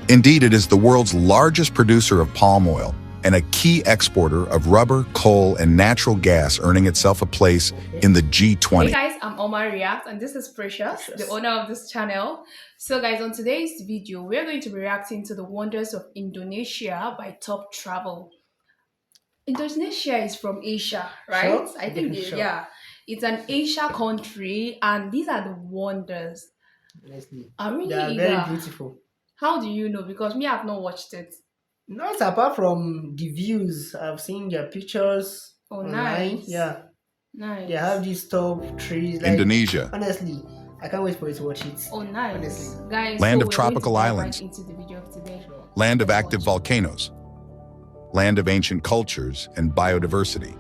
Indeed, it is the world's largest producer of palm oil and a key exporter of rubber, coal, and natural gas, earning itself a place in the Hey G20. guys, I'm Omar React and this is Precious, the owner of this channel. So guys, on today's video, we're going to be reacting to the wonders of Indonesia by Top Travel. Indonesia is from Asia, right? Sure, I think definitely sure. yeah, it's an Asia country and these are the wonders. Honestly, I'm they really are very eager. beautiful. How do you know? Because me, I've not watched it. Not apart from the views, I've seen their pictures Oh, online. nice. Yeah, they have Nice. these top trees. Like Indonesia, honestly, I can't wait for you to watch it. Oh, Honestly, nice. Guys, land so of we're going to tropical dive right islands, into the video of today. sure. land of Let's active watch. volcanoes, land of ancient cultures and biodiversity.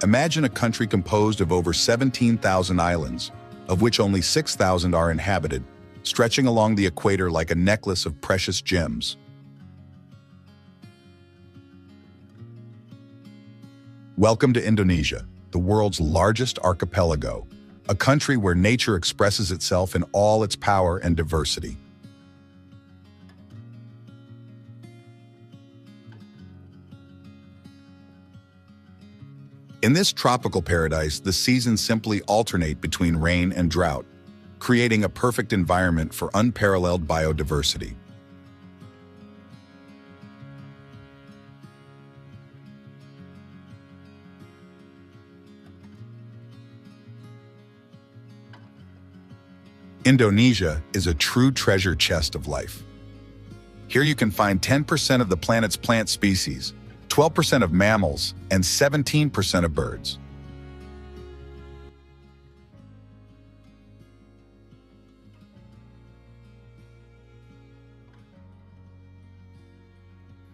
Imagine a country composed of over 17,000 islands, of which only 6,000 are inhabited, stretching along the equator like a necklace of precious gems. Welcome to Indonesia, the world's largest archipelago, a country where nature expresses itself in all its power and diversity. In this tropical paradise, the seasons simply alternate between rain and drought, creating a perfect environment for unparalleled biodiversity. Indonesia is a true treasure chest of life. Here you can find 10% of the planet's plant species, 12% of mammals, and 17% of birds.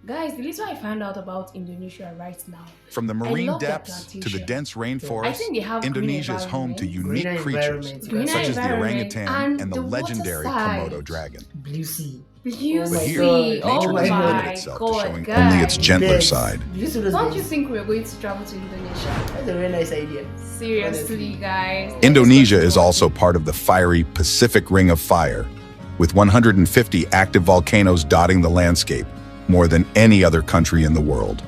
Guys, the little I found out about Indonesia right now, From the I marine love their depths to the plantation. dense I rainforests, think they have green Indonesia is home to environment, unique Greener creatures environment, you can greener such say. as the environment, orangutan and and the the water legendary Komodo side. dragon. Blue Sea. Blue Oh But my here, sea. god. Oh nature Oh my doesn't limit god. my itself to god, showing only its guys. gentler Beds. side. Did you see those Don't you beds? think we're going to travel to Indonesia? That's a very nice idea. Seriously, Honestly. guys. Let's Indonesia continue is also watching. part of the fiery Pacific Ring of Fire, with 150 active volcanoes dotting the landscape, more than any other country in the world.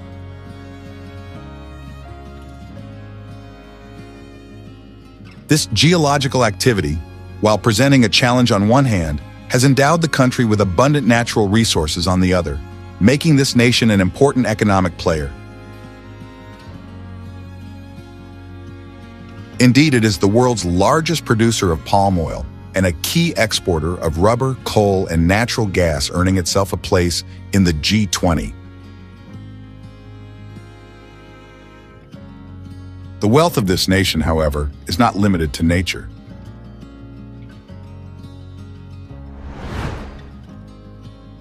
This geological activity, while presenting a challenge on one hand, has endowed the country with abundant natural resources on the other, making this nation an important economic player. Indeed, it is the world's largest producer of palm oil and a key exporter of rubber, coal, and natural gas, earning itself a place in the G20. The wealth of this nation, however, is not limited to nature.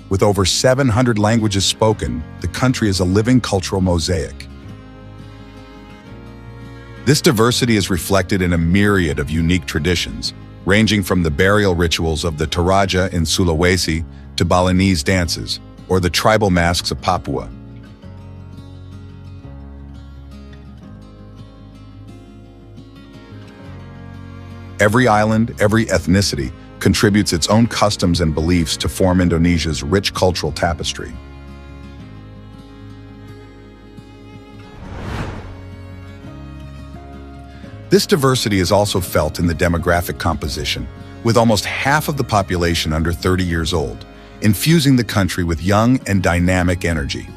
With over 700 languages spoken, the country is a living cultural mosaic. This diversity is reflected in a myriad of unique traditions, ranging from the burial rituals of the Toraja in Sulawesi to Balinese dances, or the tribal masks of Papua. Every island, every ethnicity, contributes its own customs and beliefs to form Indonesia's rich cultural tapestry. This diversity is also felt in the demographic composition, with almost half of the population under 30 years old, infusing the country with young and dynamic energy.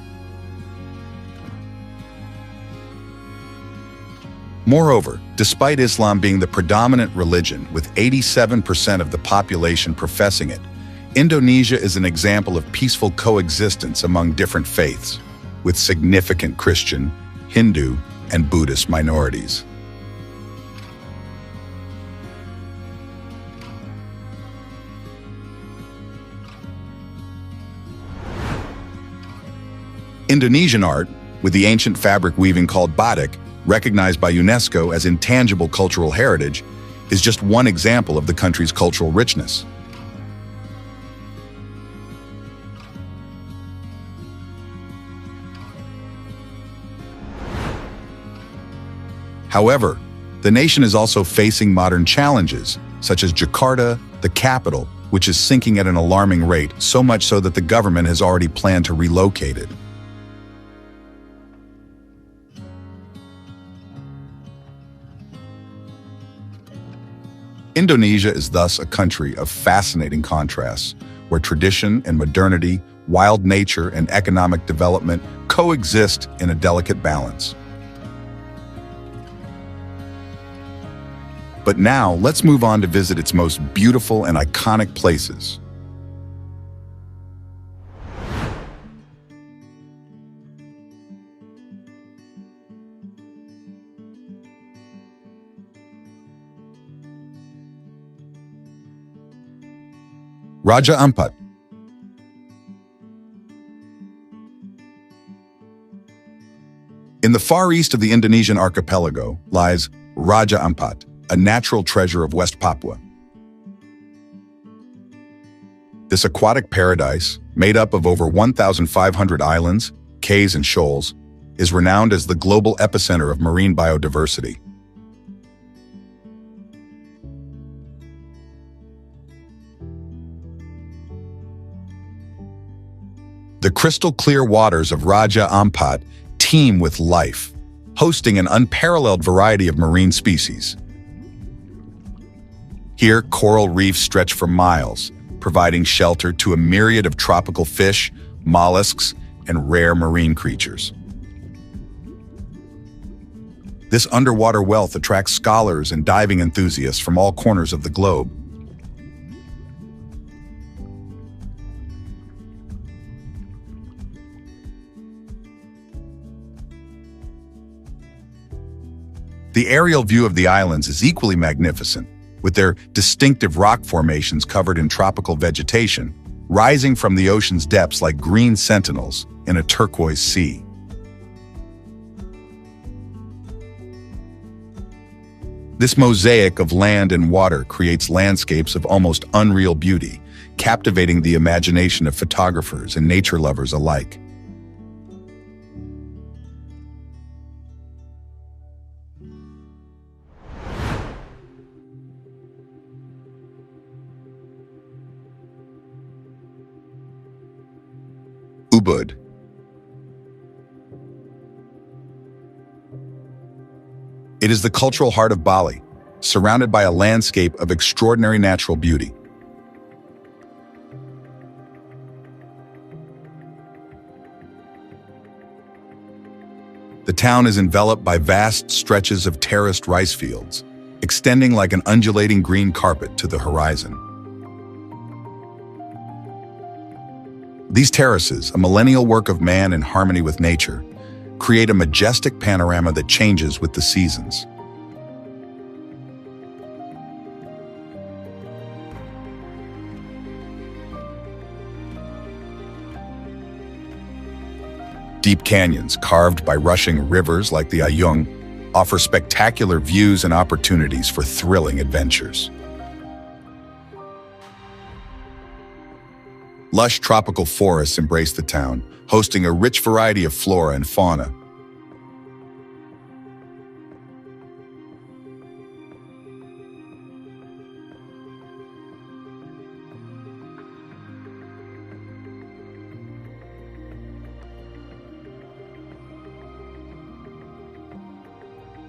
Moreover, despite Islam being the predominant religion, with 87% of the population professing it, Indonesia is an example of peaceful coexistence among different faiths, with significant Christian, Hindu, and Buddhist minorities. Indonesian art, with the ancient fabric weaving called batik, recognized by UNESCO as intangible cultural heritage, is just one example of the country's cultural richness. However, the nation is also facing modern challenges, such as Jakarta, the capital, which is sinking at an alarming rate, so much so that the government has already planned to relocate it. Indonesia is thus a country of fascinating contrasts, where tradition and modernity, wild nature and economic development coexist in a delicate balance. But now, let's move on to visit its most beautiful and iconic places. Raja Ampat. In the far east of the Indonesian archipelago lies Raja Ampat, a natural treasure of West Papua. This aquatic paradise, made up of over 1,500 islands, cays, and shoals, is renowned as the global epicenter of marine biodiversity. The crystal-clear waters of Raja Ampat teem with life, hosting an unparalleled variety of marine species. Here, coral reefs stretch for miles, providing shelter to a myriad of tropical fish, mollusks, and rare marine creatures. This underwater wealth attracts scholars and diving enthusiasts from all corners of the globe. The aerial view of the islands is equally magnificent, with their distinctive rock formations covered in tropical vegetation, rising from the ocean's depths like green sentinels in a turquoise sea. This mosaic of land and water creates landscapes of almost unreal beauty, captivating the imagination of photographers and nature lovers alike. Ubud. It is the cultural heart of Bali, surrounded by a landscape of extraordinary natural beauty. The town is enveloped by vast stretches of terraced rice fields, extending like an undulating green carpet to the horizon. These terraces, a millennial work of man in harmony with nature, create a majestic panorama that changes with the seasons. Deep canyons carved by rushing rivers like the Ayung offer spectacular views and opportunities for thrilling adventures. Lush tropical forests embrace the town, hosting a rich variety of flora and fauna.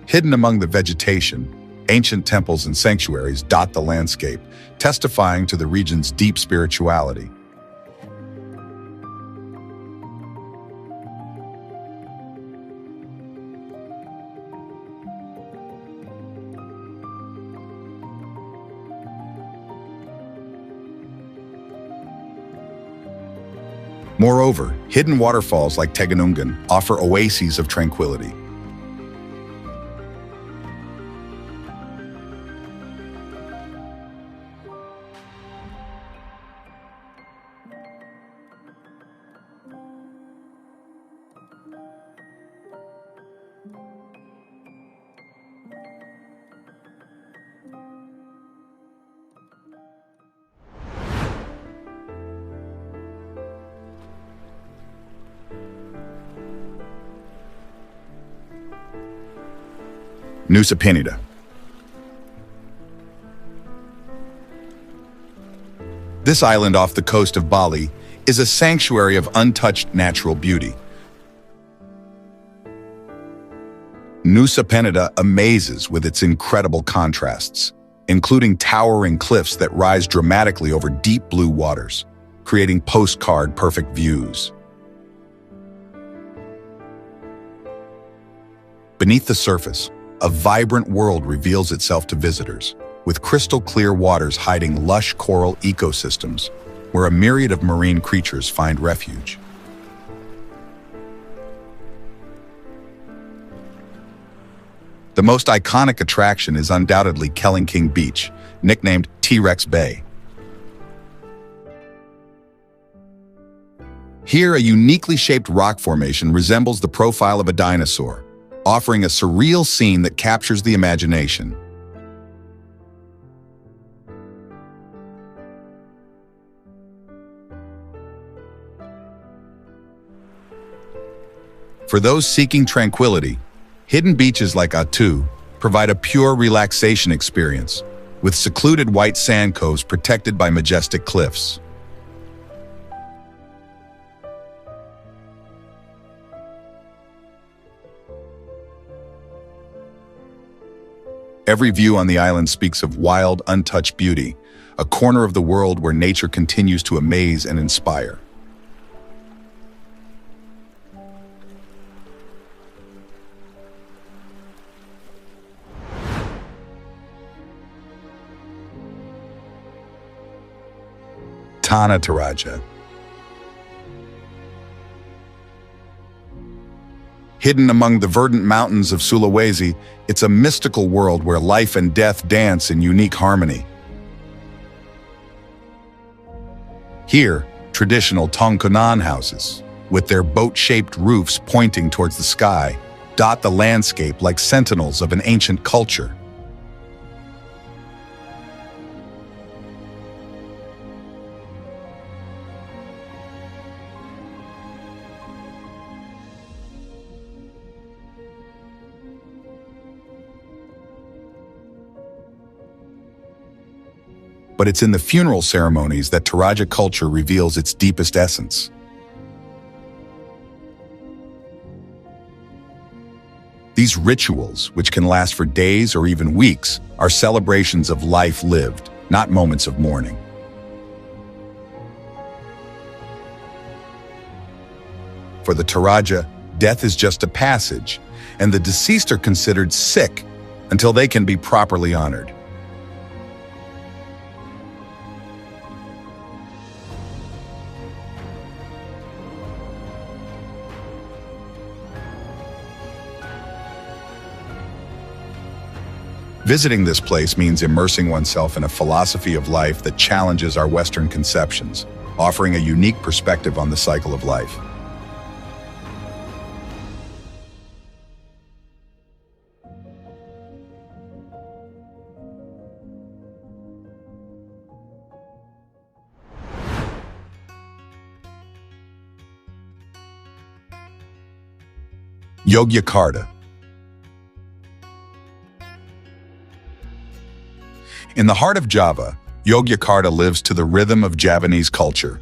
Hidden among the vegetation, ancient temples and sanctuaries dot the landscape, testifying to the region's deep spirituality. Moreover, hidden waterfalls like Teganungan offer oases of tranquility. Nusa Penida. This island off the coast of Bali is a sanctuary of untouched natural beauty. Nusa Penida amazes with its incredible contrasts, including towering cliffs that rise dramatically over deep blue waters, creating postcard-perfect views. Beneath the surface, a vibrant world reveals itself to visitors, with crystal-clear waters hiding lush coral ecosystems, where a myriad of marine creatures find refuge. The most iconic attraction is undoubtedly Kelingking Beach, nicknamed T-Rex Bay. Here, a uniquely shaped rock formation resembles the profile of a dinosaur, offering a surreal scene that captures the imagination. For those seeking tranquility, hidden beaches like Atu provide a pure relaxation experience, with secluded white sand coves protected by majestic cliffs. Every view on the island speaks of wild, untouched beauty, a corner of the world where nature continues to amaze and inspire. Tanah Toraja. Hidden among the verdant mountains of Sulawesi, it's a mystical world where life and death dance in unique harmony. Here, traditional Tongkonan houses, with their boat-shaped roofs pointing towards the sky, dot the landscape like sentinels of an ancient culture. But it's in the funeral ceremonies that Toraja culture reveals its deepest essence. These rituals, which can last for days or even weeks, are celebrations of life lived, not moments of mourning. For the Toraja, death is just a passage, and the deceased are considered sick until they can be properly honored. Visiting this place means immersing oneself in a philosophy of life that challenges our Western conceptions, offering a unique perspective on the cycle of life. Yogyakarta. In the heart of Java, Yogyakarta lives to the rhythm of Javanese culture.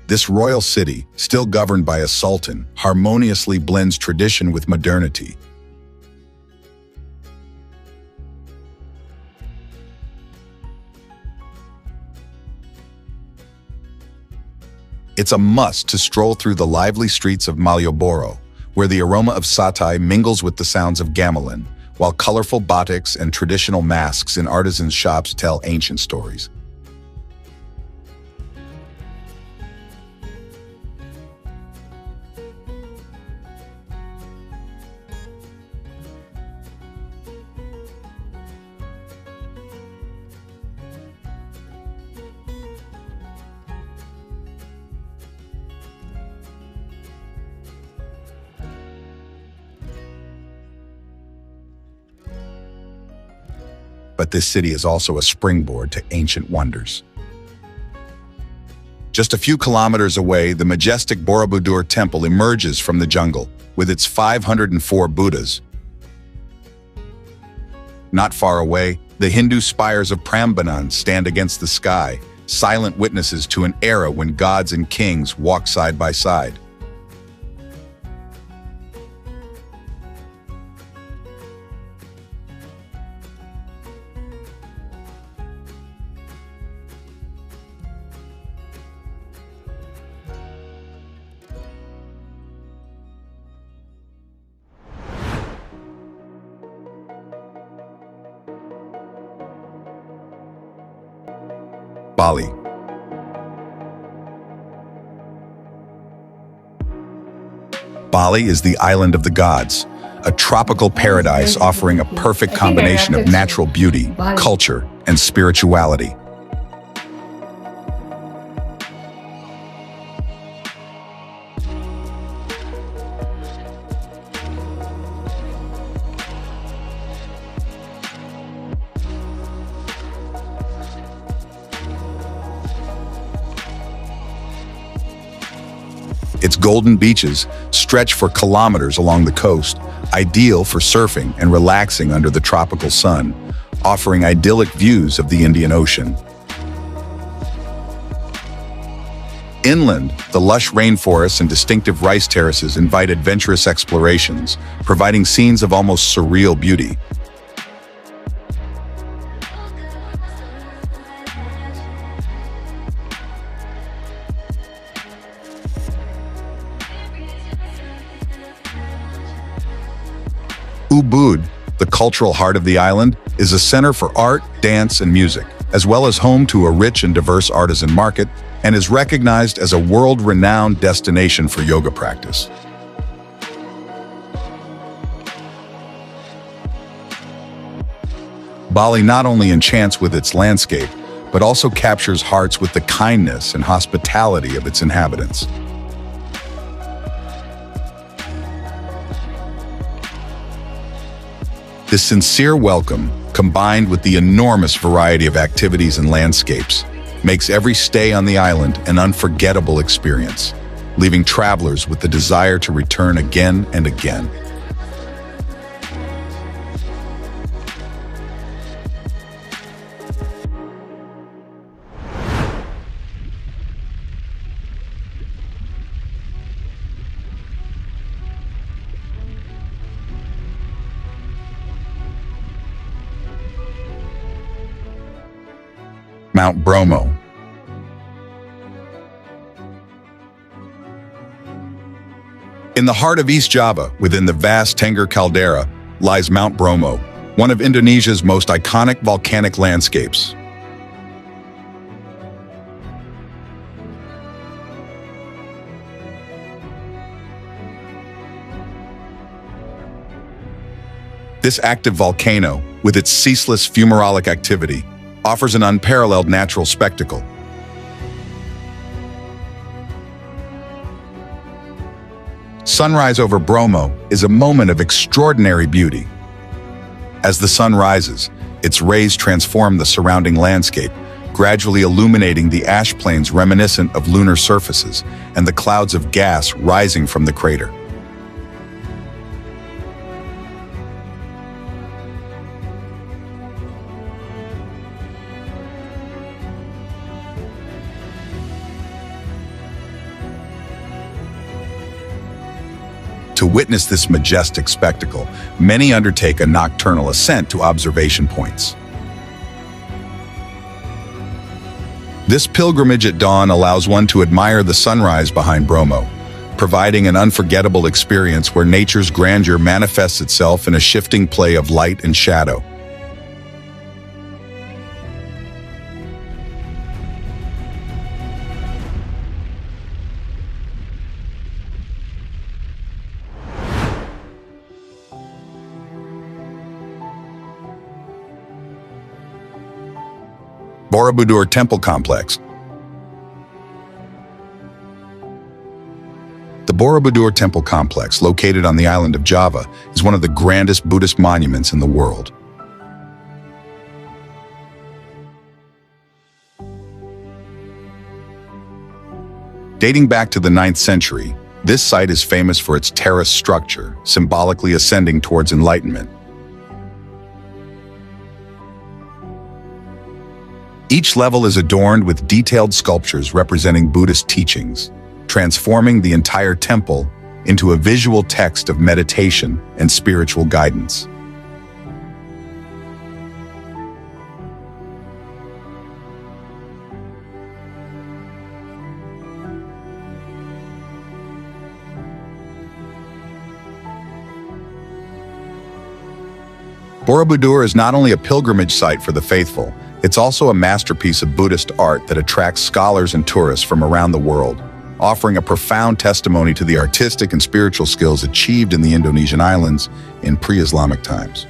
This royal city, still governed by a sultan, harmoniously blends tradition with modernity. It's a must to stroll through the lively streets of Malioboro, where the aroma of satay mingles with the sounds of gamelan, while colorful batiks and traditional masks in artisans' shops tell ancient stories. but this city is also a springboard to ancient wonders. Just a few kilometers away, the majestic Borobudur Temple emerges from the jungle, with its 504 Buddhas. Not far away, the Hindu spires of Prambanan stand against the sky, silent witnesses to an era when gods and kings walked side by side. Bali. Bali is the island of the gods, a tropical paradise offering a perfect combination of natural beauty, culture, and spirituality. Its golden beaches stretch for kilometers along the coast, ideal for surfing and relaxing under the tropical sun, offering idyllic views of the Indian Ocean. Inland, the lush rainforests and distinctive rice terraces invite adventurous explorations, providing scenes of almost surreal beauty. Ubud, the cultural heart of the island, is a center for art, dance, and music, as well as home to a rich and diverse artisan market, and is recognized as a world-renowned destination for yoga practice. Bali not only enchants with its landscape, but also captures hearts with the kindness and hospitality of its inhabitants. This sincere welcome, combined with the enormous variety of activities and landscapes, makes every stay on the island an unforgettable experience, leaving travelers with the desire to return again and again. Mount Bromo. In the heart of East Java, within the vast Tengger caldera, lies Mount Bromo, one of Indonesia's most iconic volcanic landscapes. This active volcano, with its ceaseless fumarolic activity, offers an unparalleled natural spectacle. Sunrise over Bromo is a moment of extraordinary beauty. As the sun rises, its rays transform the surrounding landscape, gradually illuminating the ash plains reminiscent of lunar surfaces and the clouds of gas rising from the crater. To witness this majestic spectacle, many undertake a nocturnal ascent to observation points. This pilgrimage at dawn allows one to admire the sunrise behind Bromo, providing an unforgettable experience where nature's grandeur manifests itself in a shifting play of light and shadow. Borobudur Temple Complex. The Borobudur Temple Complex, located on the island of Java, is one of the grandest Buddhist monuments in the world. Dating back to the 9th century, this site is famous for its terrace structure, symbolically ascending towards enlightenment. Each level is adorned with detailed sculptures representing Buddhist teachings, transforming the entire temple into a visual text of meditation and spiritual guidance. Borobudur is not only a pilgrimage site for the faithful, it's also a masterpiece of Buddhist art that attracts scholars and tourists from around the world, offering a profound testimony to the artistic and spiritual skills achieved in the Indonesian islands in pre-Islamic times.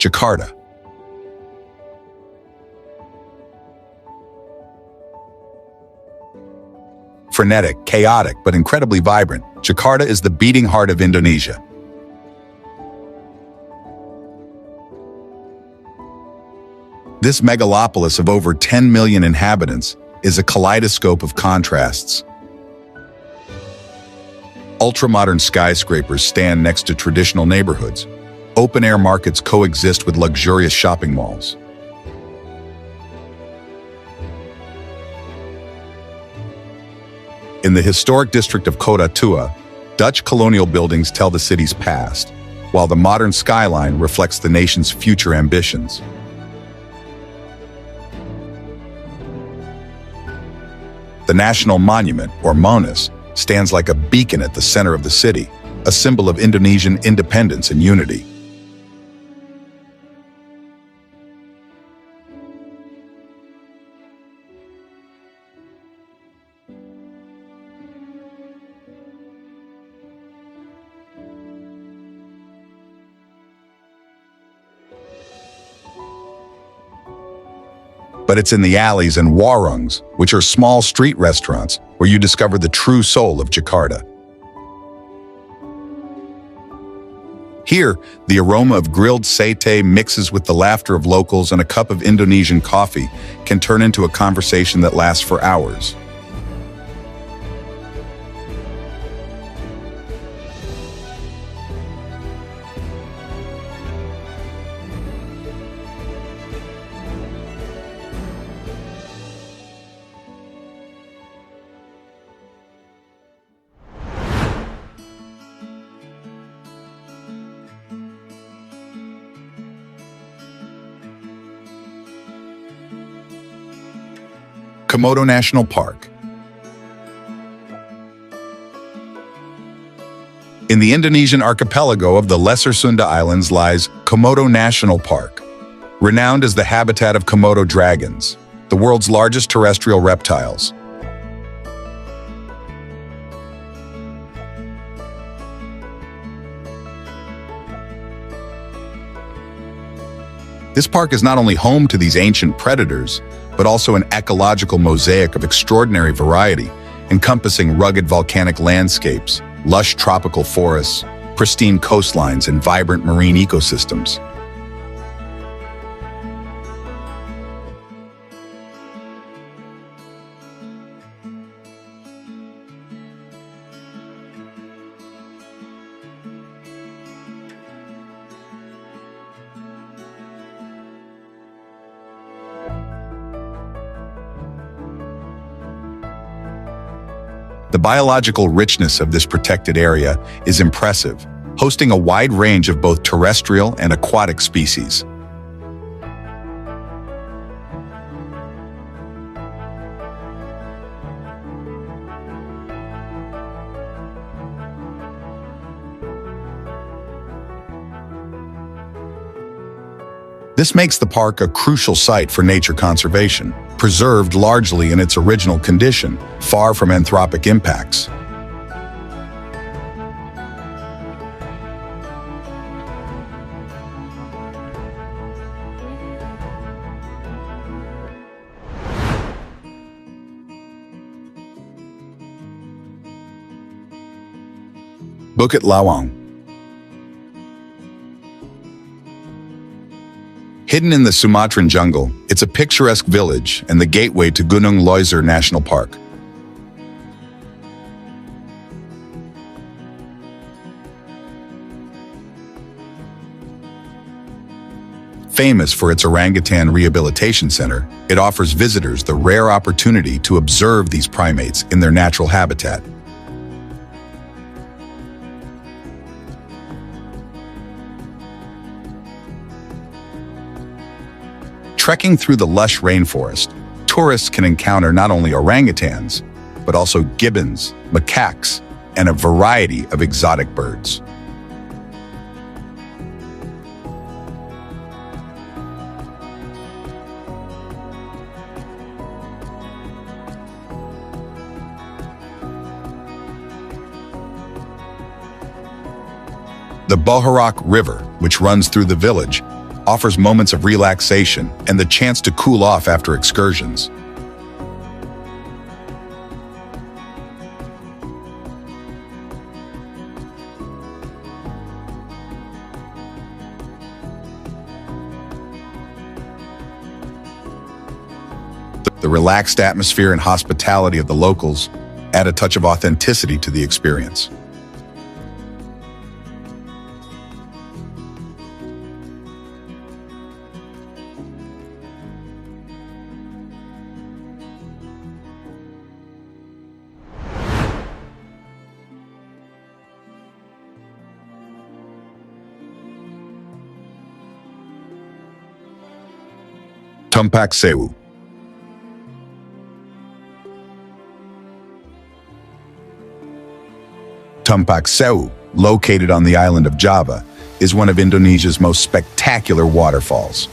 Jakarta. Frenetic, chaotic, but incredibly vibrant, Jakarta is the beating heart of Indonesia. This megalopolis of over 10 million inhabitants is a kaleidoscope of contrasts. Ultra-modern skyscrapers stand next to traditional neighborhoods. Open-air markets coexist with luxurious shopping malls. In the historic district of Kota Tua, Dutch colonial buildings tell the city's past, while the modern skyline reflects the nation's future ambitions. The National Monument, or Monas, stands like a beacon at the center of the city, a symbol of Indonesian independence and unity. But it's in the alleys and warungs, which are small street restaurants, where you discover the true soul of Jakarta. Here, the aroma of grilled satay mixes with the laughter of locals, and a cup of Indonesian coffee can turn into a conversation that lasts for hours. Komodo National Park. In the Indonesian archipelago of the Lesser Sunda Islands lies Komodo National Park, renowned as the habitat of Komodo dragons, the world's largest terrestrial reptiles. This park is not only home to these ancient predators, but also an ecological mosaic of extraordinary variety, encompassing rugged volcanic landscapes, lush tropical forests, pristine coastlines, and vibrant marine ecosystems. The biological richness of this protected area is impressive, hosting a wide range of both terrestrial and aquatic species. This makes the park a crucial site for nature conservation, preserved largely in its original condition, far from anthropic impacts. Bukit Lawang. Hidden in the Sumatran jungle, it's a picturesque village and the gateway to Gunung Leuser National Park. Famous for its orangutan rehabilitation center, it offers visitors the rare opportunity to observe these primates in their natural habitat. Trekking through the lush rainforest, tourists can encounter not only orangutans, but also gibbons, macaques, and a variety of exotic birds. The Boharak River, which runs through the village, offers moments of relaxation and the chance to cool off after excursions. The relaxed atmosphere and hospitality of the locals add a touch of authenticity to the experience. Tumpak Sewu. Tumpak Sewu, located on the island of Java, is one of Indonesia's most spectacular waterfalls.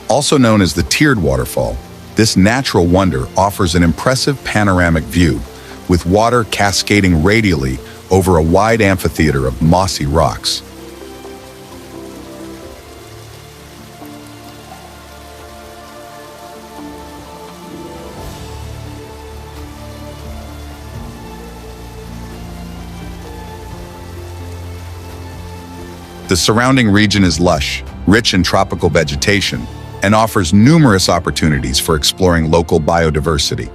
Also known as the Tiered Waterfall, this natural wonder offers an impressive panoramic view, with water cascading radially over a wide amphitheater of mossy rocks. The surrounding region is lush, rich in tropical vegetation, and offers numerous opportunities for exploring local biodiversity.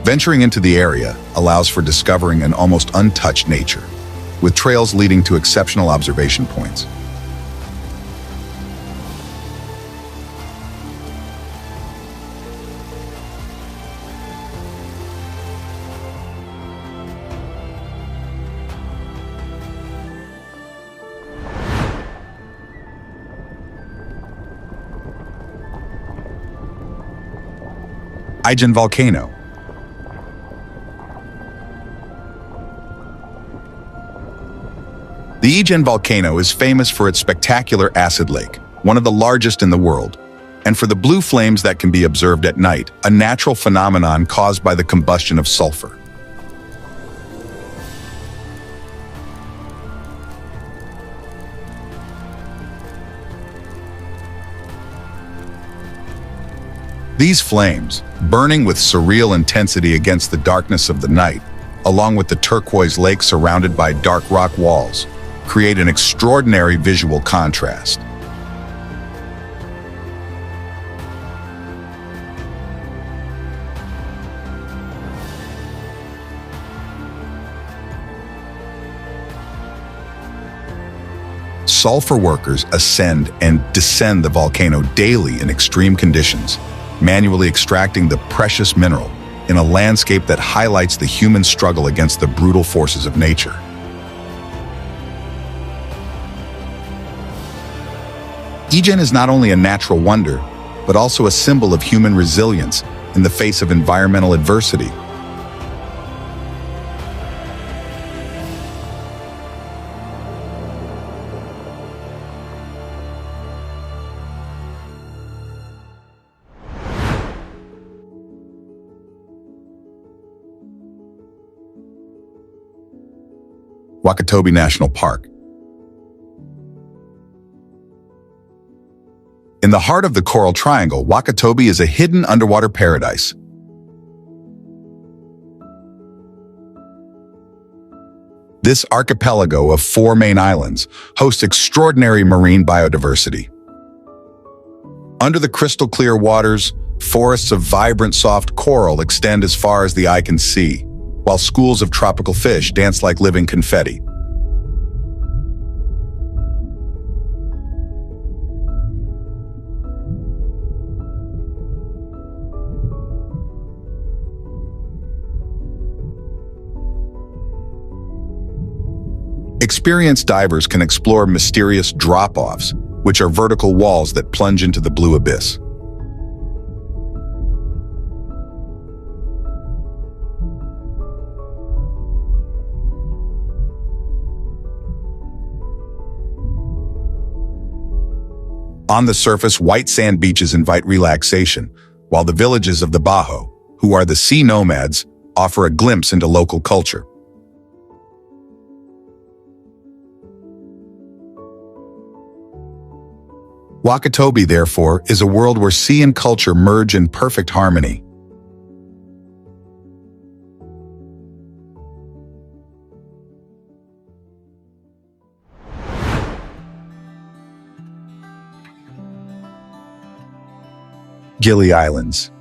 Venturing into the area allows for discovering an almost untouched nature, with trails leading to exceptional observation points. Ijen Volcano. The Ijen volcano is famous for its spectacular acid lake, one of the largest in the world, and for the blue flames that can be observed at night, a natural phenomenon caused by the combustion of sulfur. These flames, burning with surreal intensity against the darkness of the night, along with the turquoise lake surrounded by dark rock walls, create an extraordinary visual contrast. Sulfur workers ascend and descend the volcano daily in extreme conditions, manually extracting the precious mineral in a landscape that highlights the human struggle against the brutal forces of nature. Ijen is not only a natural wonder, but also a symbol of human resilience in the face of environmental adversity. Wakatobi National Park. In the heart of the Coral Triangle, Wakatobi is a hidden underwater paradise. This archipelago of 4 main islands hosts extraordinary marine biodiversity. Under the crystal-clear waters, forests of vibrant soft coral extend as far as the eye can see, while schools of tropical fish dance like living confetti. Experienced divers can explore mysterious drop-offs, which are vertical walls that plunge into the blue abyss. On the surface, white sand beaches invite relaxation, while the villages of the Bajo, who are the sea nomads, offer a glimpse into local culture. Wakatobi, therefore, is a world where sea and culture merge in perfect harmony. Gili Islands.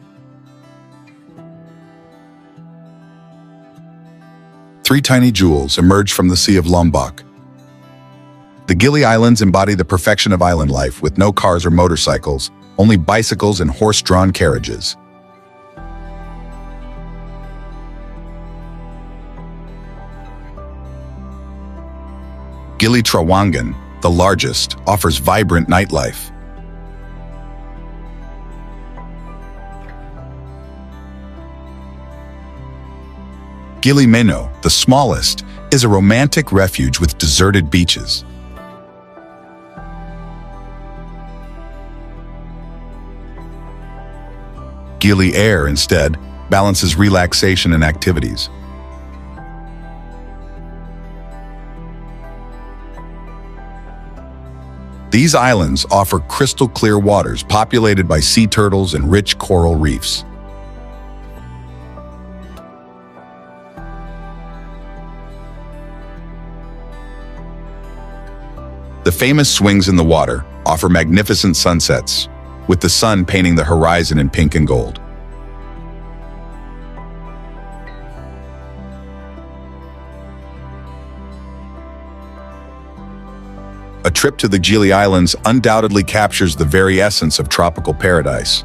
Three tiny jewels emerge from the Sea of Lombok. The Gili Islands embody the perfection of island life, with no cars or motorcycles, only bicycles and horse-drawn carriages. Gili Trawangan, the largest, offers vibrant nightlife. Gili Meno, the smallest, is a romantic refuge with deserted beaches. Gili Air, instead, balances relaxation and activities. These islands offer crystal-clear waters populated by sea turtles and rich coral reefs. The famous swings in the water offer magnificent sunsets, with the sun painting the horizon in pink and gold. A trip to the Gili Islands undoubtedly captures the very essence of tropical paradise.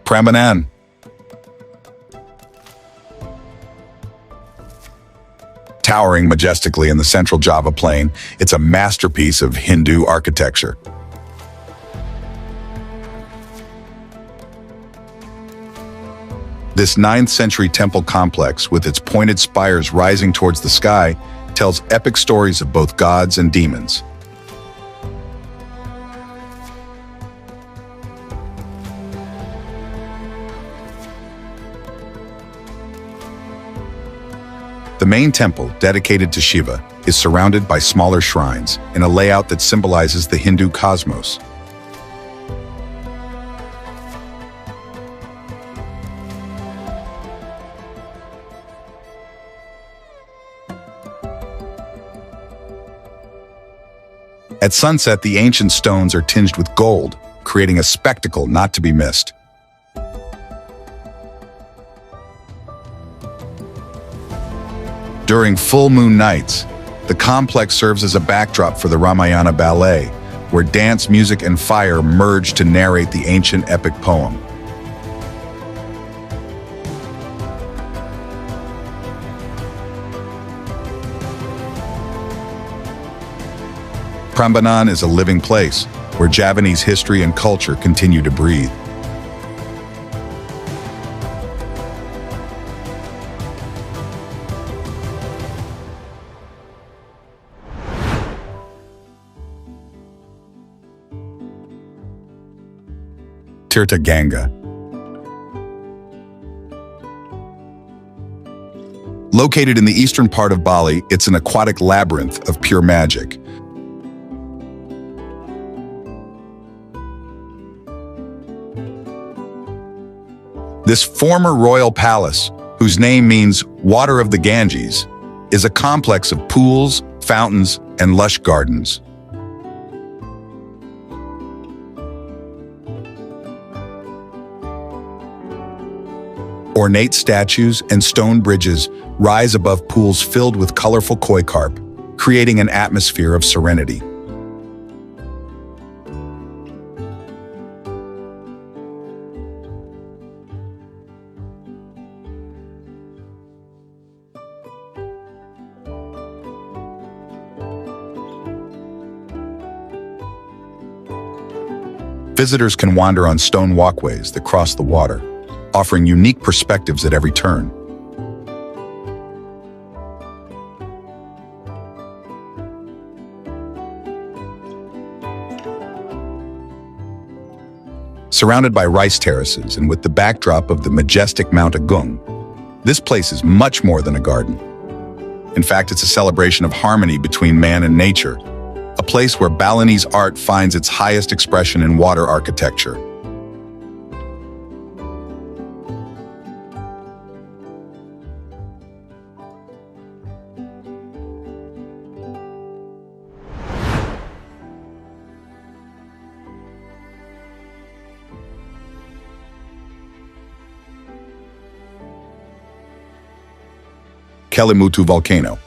Prambanan. Towering majestically in the central Java Plain, it's a masterpiece of Hindu architecture. This 9th century temple complex, with its pointed spires rising towards the sky, tells epic stories of both gods and demons. The main temple, dedicated to Shiva, is surrounded by smaller shrines in a layout that symbolizes the Hindu cosmos. At sunset, the ancient stones are tinged with gold, creating a spectacle not to be missed. During full moon nights, the complex serves as a backdrop for the Ramayana ballet, where dance, music, and fire merge to narrate the ancient epic poem. Prambanan is a living place where Javanese history and culture continue to breathe. Tirta Ganga. Located in the eastern part of Bali, it's an aquatic labyrinth of pure magic. This former royal palace, whose name means Water of the Ganges, is a complex of pools, fountains, and lush gardens. Ornate statues and stone bridges rise above pools filled with colorful koi carp, creating an atmosphere of serenity. Visitors can wander on stone walkways that cross the water, offering unique perspectives at every turn. Surrounded by rice terraces and with the backdrop of the majestic Mount Agung, this place is much more than a garden. In fact, it's a celebration of harmony between man and nature, a place where Balinese art finds its highest expression in water architecture. Kelimutu volcano.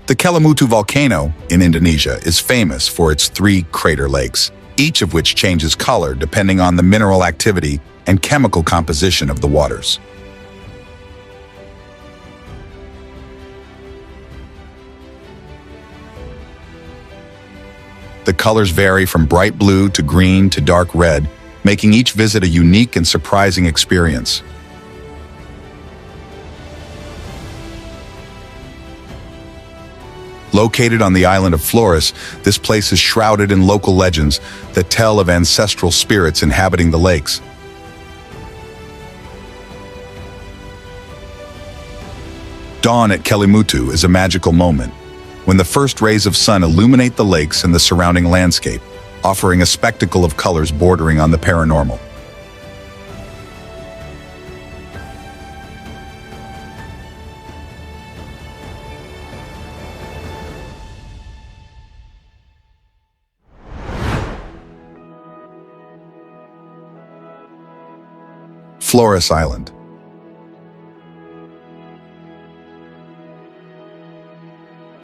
The Kelimutu volcano in Indonesia is famous for its 3 crater lakes, each of which changes color depending on the mineral activity and chemical composition of the waters. The colors vary from bright blue to green to dark red, making each visit a unique and surprising experience. Located on the island of Flores, this place is shrouded in local legends that tell of ancestral spirits inhabiting the lakes. Dawn at Kelimutu is a magical moment, when the first rays of sun illuminate the lakes and the surrounding landscape, offering a spectacle of colors bordering on the paranormal. Flores Island.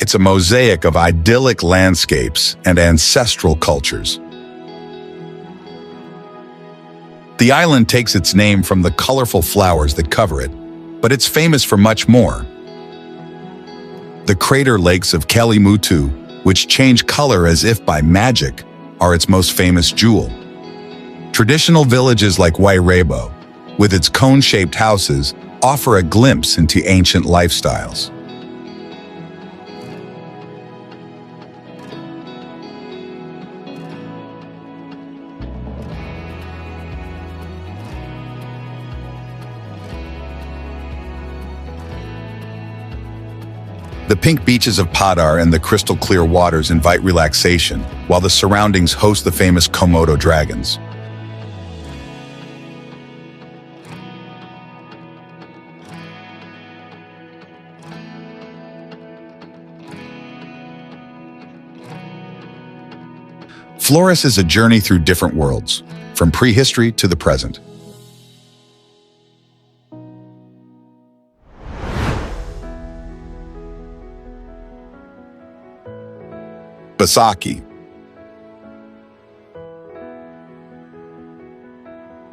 It's a mosaic of idyllic landscapes and ancestral cultures. The island takes its name from the colorful flowers that cover it, but it's famous for much more. The crater lakes of Kelimutu, which change color as if by magic, are its most famous jewel. Traditional villages like Wairebo, with its cone-shaped houses, offer a glimpse into ancient lifestyles. The pink beaches of Padar and the crystal-clear waters invite relaxation, while the surroundings host the famous Komodo dragons. Flores is a journey through different worlds, from prehistory to the present. Besaki.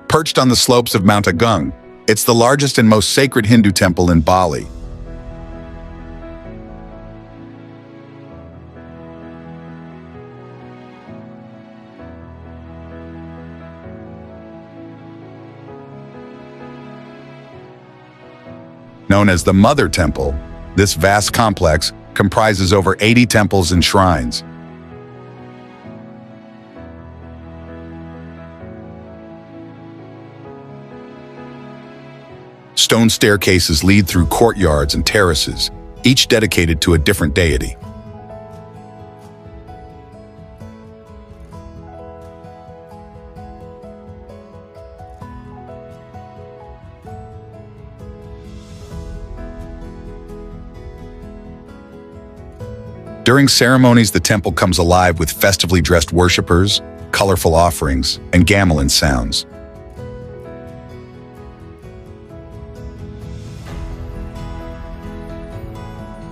Perched on the slopes of Mount Agung, it's the largest and most sacred Hindu temple in Bali. Known as the Mother Temple, this vast complex comprises over 80 temples and shrines. Stone staircases lead through courtyards and terraces, each dedicated to a different deity. During ceremonies, the temple comes alive with festively dressed worshippers, colorful offerings, and gamelan sounds.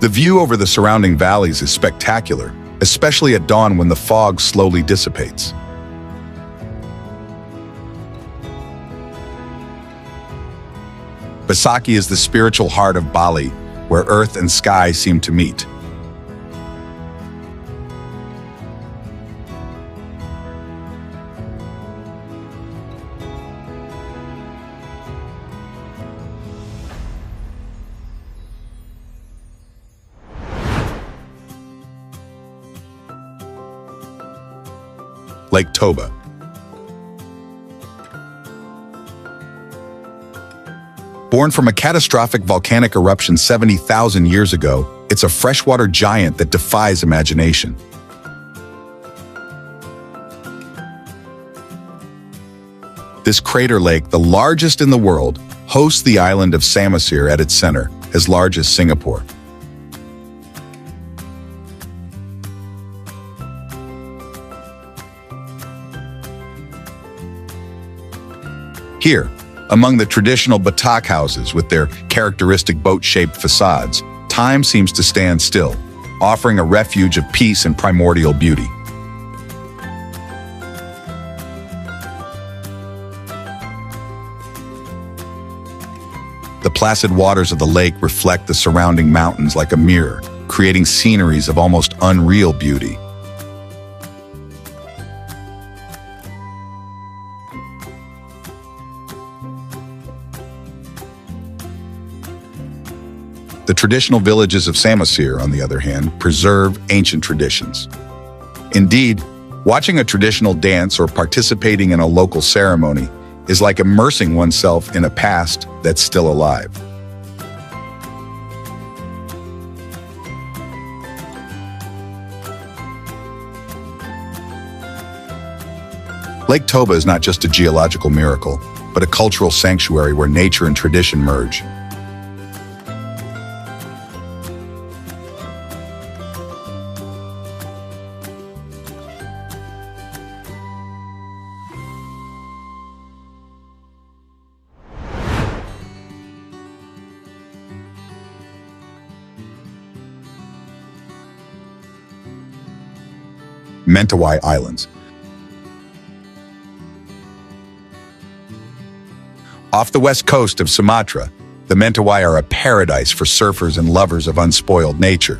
The view over the surrounding valleys is spectacular, especially at dawn when the fog slowly dissipates. Besaki is the spiritual heart of Bali, where earth and sky seem to meet. Lake Toba. Born from a catastrophic volcanic eruption 70,000 years ago, it's a freshwater giant that defies imagination. This crater lake, the largest in the world, hosts the island of Samosir at its center, as large as Singapore. Here, among the traditional batak houses with their characteristic boat-shaped facades, time seems to stand still, offering a refuge of peace and primordial beauty. The placid waters of the lake reflect the surrounding mountains like a mirror, creating sceneries of almost unreal beauty. The traditional villages of Samosir, on the other hand, preserve ancient traditions. Indeed, watching a traditional dance or participating in a local ceremony is like immersing oneself in a past that's still alive. Lake Toba is not just a geological miracle, but a cultural sanctuary where nature and tradition merge. Mentawai Islands. Off the west coast of Sumatra, the Mentawai are a paradise for surfers and lovers of unspoiled nature.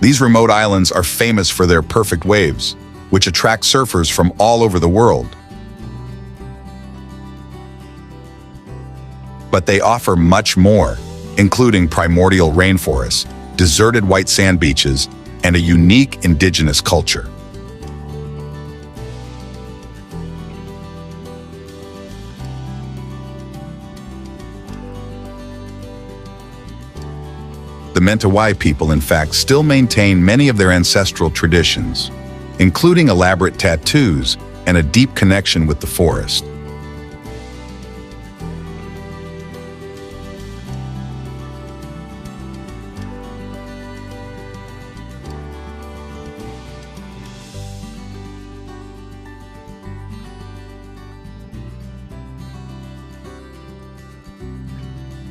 These remote islands are famous for their perfect waves, which attract surfers from all over the world. But they offer much more, including primordial rainforests, deserted white sand beaches, and a unique indigenous culture. The Mentawai people, in fact, still maintain many of their ancestral traditions, including elaborate tattoos and a deep connection with the forest.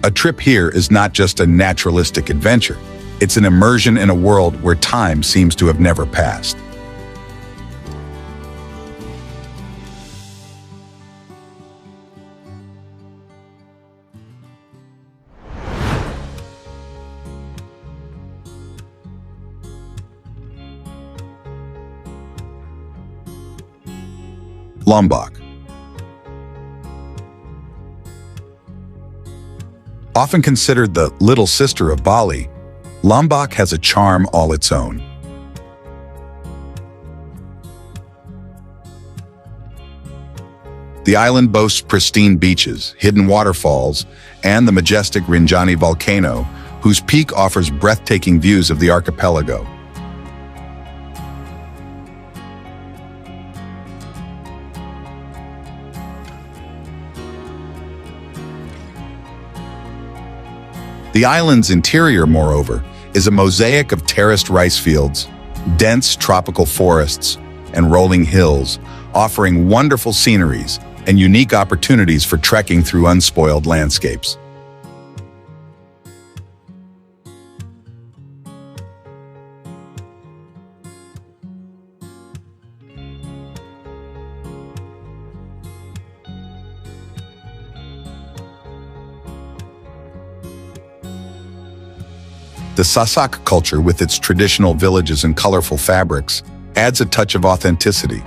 A trip here is not just a naturalistic adventure. It's an immersion in a world where time seems to have never passed. Lombok. Often considered the little sister of Bali, Lombok has a charm all its own. The island boasts pristine beaches, hidden waterfalls, and the majestic Rinjani volcano, whose peak offers breathtaking views of the archipelago. The island's interior, moreover, is a mosaic of terraced rice fields, dense tropical forests, and rolling hills, offering wonderful sceneries and unique opportunities for trekking through unspoiled landscapes. The Sasak culture, with its traditional villages and colorful fabrics, adds a touch of authenticity.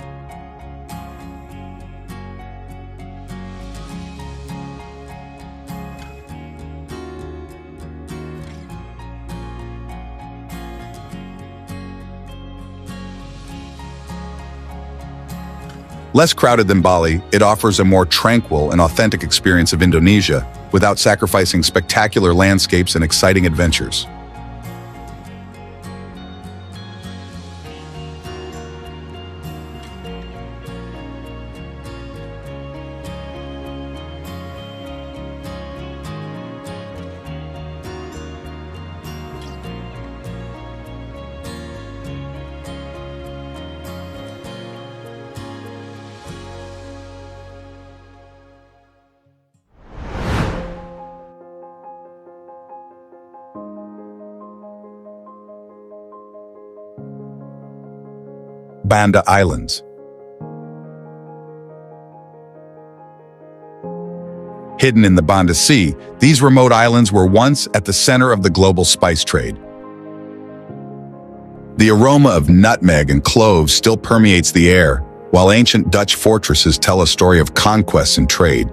Less crowded than Bali, it offers a more tranquil and authentic experience of Indonesia without sacrificing spectacular landscapes and exciting adventures. Banda Islands. Hidden in the Banda Sea, these remote islands were once at the center of the global spice trade. The aroma of nutmeg and cloves still permeates the air, while ancient Dutch fortresses tell a story of conquest and trade.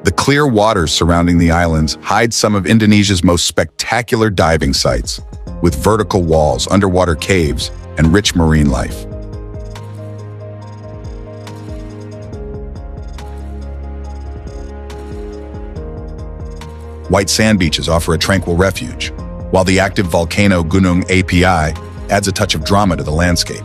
The clear waters surrounding the islands hide some of Indonesia's most spectacular diving sites, with vertical walls, underwater caves, and rich marine life. White sand beaches offer a tranquil refuge, while the active volcano Gunung Api adds a touch of drama to the landscape.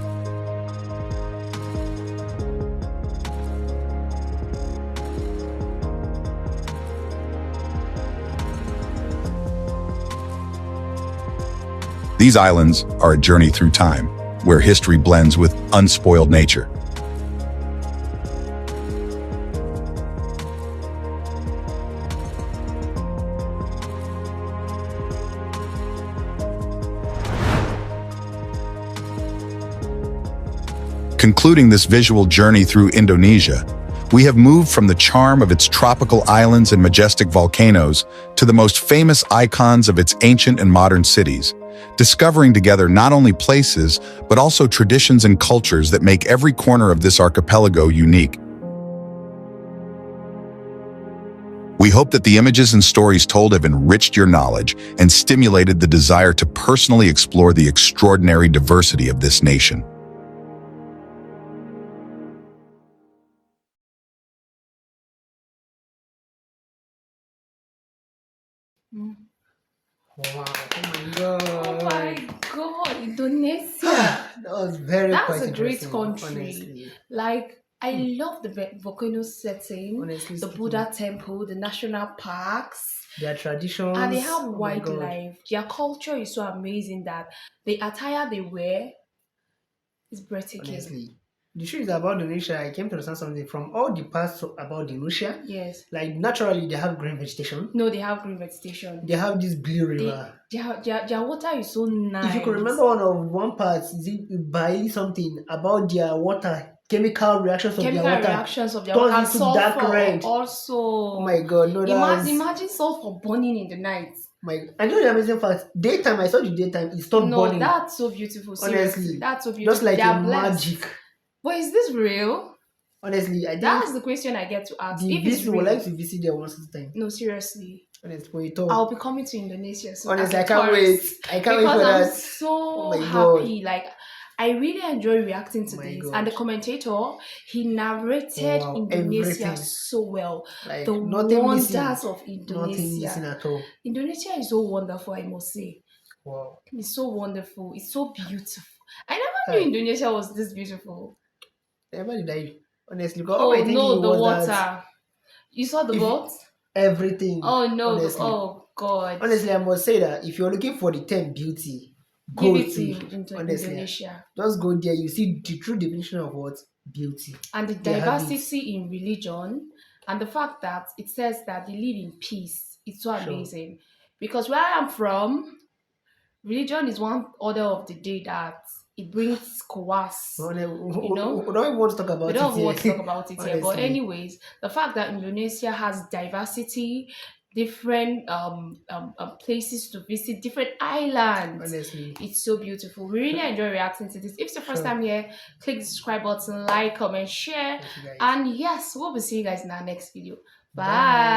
These islands are a journey through time, where history blends with unspoiled nature. Concluding this visual journey through Indonesia, we have moved from the charm of its tropical islands and majestic volcanoes to the most famous icons of its ancient and modern cities, discovering together not only places, but also traditions and cultures that make every corner of this archipelago unique. We hope that the images and stories told have enriched your knowledge and stimulated the desire to personally explore the extraordinary diversity of this nation. Wow. Oh my Oh my god. God, Indonesia. That was very That's quite a great interesting, country. honestly. Like, I love the volcano setting, Honestly the speaking. Buddha temple, the national parks, Their traditions. and they have Oh my god. wildlife. Their culture is so amazing that the attire they wear is breathtaking. Honestly. The truth is about Indonesia, I came to understand something from all the parts about Indonesia. Yes. Like naturally they have green vegetation. No, they have green vegetation. They have this blue They, river. their water is so If you could nice. remember one part, is it by something about their water, chemical reactions of their Chemical water reactions of their water and turns into dark sulfur red. also. Oh my god, no, that's Imagine sulfur burning in the night. I know the amazing fact. Daytime, I saw the daytime. It stopped No, burning. that's so beautiful. Seriously, Honestly, that's so just beautiful. They like a are blessed. magic. But is this real? Honestly, I think That's the question I get to ask. the If it's visit would real, like to visit there once this time. no, seriously. Honestly, for a I'll tour. be coming to Indonesia soon as Honestly, a I can't wait. tourist I can't wait because for I'm that. Oh so my god. happy. Like, I really enjoy reacting Oh to my this. And the god. commentator, he Oh narrated wow. Indonesia Everything. so well. The Like nothing missing. wonders of Nothing missing Indonesia. at all. Indonesia is so wonderful, I must say. Wow. It's so wonderful. It's so beautiful. I never knew Hi. Indonesia was this beautiful. Never did I. Honestly, because all my Oh thinking no, the was that water. You saw the if boat? everything, Oh no, honestly, oh God. honestly, I must say that if you're looking for the 10 beauty, Give go it to to, him into honestly, Indonesia. just go there. You see the true definition of what beauty. And the They have it. diversity in religion and the fact that it says that they live in peace. It's so Sure. amazing. Because where I am from, religion is one order of the day that it brings coerce, We you know. don't even want to talk We about don't it even want to talk here. about it here. But Honestly. anyways, the fact that Indonesia has diversity, different places to visit, different islands. Honestly. It's so beautiful. We really enjoy reacting to this. If it's your first Sure. time here, click the subscribe button, like, comment, share. Thank you guys. And yes, we'll be seeing you guys in our next video. Bye. Bye.